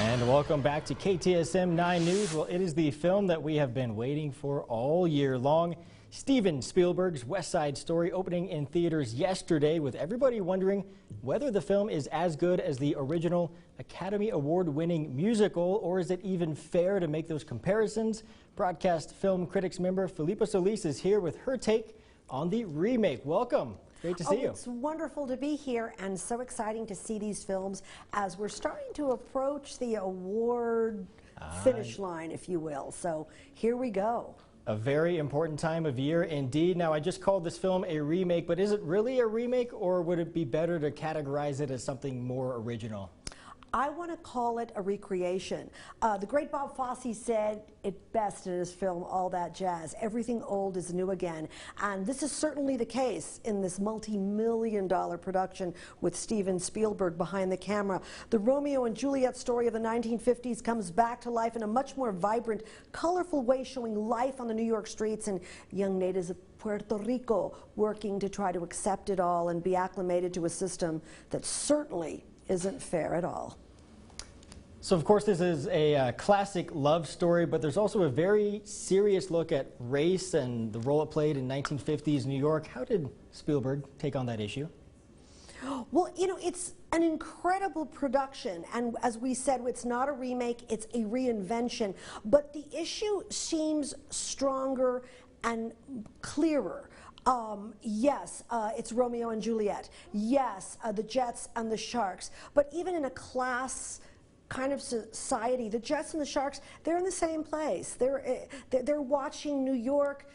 And welcome back to KTSM 9 News. Well, it is the film that we have been waiting for all year long. Steven Spielberg's West Side Story opening in theaters yesterday, with everybody wondering whether the film is as good as the original Academy Award-winning musical, or is it even fair to make those comparisons? Broadcast Film Critics member Felipa is here with her take on the remake. Welcome. Great to see you. It's wonderful to be here and so exciting to see these films as we're starting to approach the award finish line, if you will. So here we go. A very important time of year indeed. Now, I just called this film a remake, but is it really a remake, or would it be better to categorize it as something more original? I want to call it a recreation. The great Bob Fosse said it best in his film, All That Jazz. Everything old is new again. And this is certainly the case in this multi-million-dollar production with Steven Spielberg behind the camera. The Romeo and Juliet story of the 1950s comes back to life in a much more vibrant, colorful way, showing life on the New York streets and young natives of Puerto Rico working to try to accept it all and be acclimated to a system that certainly isn't fair at all. So, of course, this is a classic love story, but there's also a very serious look at race and the role it played in 1950s New York. How did Spielberg take on that issue? Well, you know, it's an incredible production, and as we said, it's not a remake, it's a reinvention, but the issue seems stronger and clearer. Yes, it's Romeo and Juliet. Yes, the Jets and the Sharks. But even in a class kind of society, the Jets and the Sharks, they're in the same place. They're watching New York,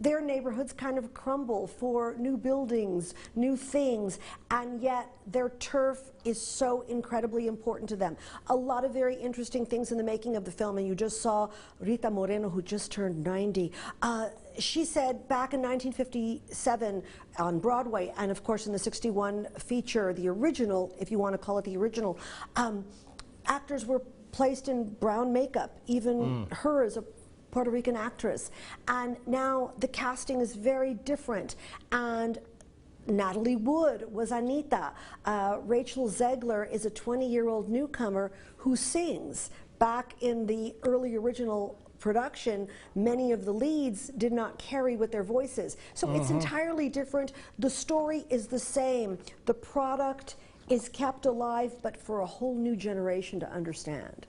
their neighborhoods kind of crumble for new buildings, new things, and yet their turf is so incredibly important to them. A lot of very interesting things in the making of the film, and you just saw Rita Moreno, who just turned 90. She said back in 1957 on Broadway, and of course in the 61 feature, the original, if you want to call it the original, actors were placed in brown makeup, even her as a Puerto Rican actress. And now the casting is very different. And Natalie Wood was Anita. Rachel Zegler is a 20-year-old newcomer who sings. Back in the early original production, many of the leads did not carry with their voices. So it's entirely different. The story is the same. The product is kept alive, but for a whole new generation to understand.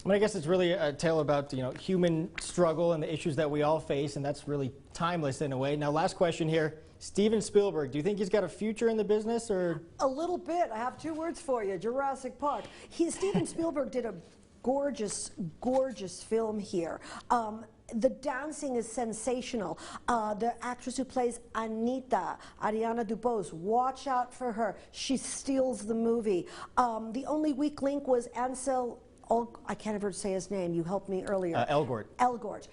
I guess it's really a tale about, you know, human struggle and the issues that we all face, and that's really timeless in a way. Now, last question here. Steven Spielberg, do you think he's got a future in the business, or? A little bit. I have two words for you: Jurassic Park. Steven Spielberg did a gorgeous, gorgeous film here. The dancing is sensational. The actress who plays Anita, Ariana DeBose, watch out for her. She steals the movie. The only weak link was Ansel, I can't ever say his name. You helped me earlier. Elgort. Elgort.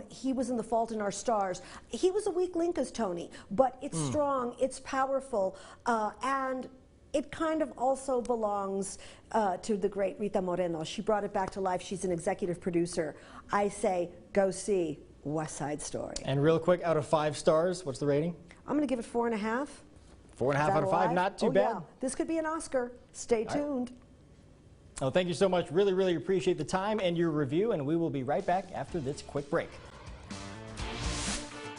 He was in The Fault in Our Stars. He was a weak link as Tony, but it's strong, it's powerful, and it kind of also belongs to the great Rita Moreno. She brought it back to life. She's an executive producer. I say, go see West Side Story. And real quick, out of 5 stars, what's the rating? I'm going to give it 4.5. 4.5 out of 5, not too bad. Yeah. This could be an Oscar. Stay tuned. Well, thank you so much. Really, really appreciate the time and your review, and we will be right back after this quick break.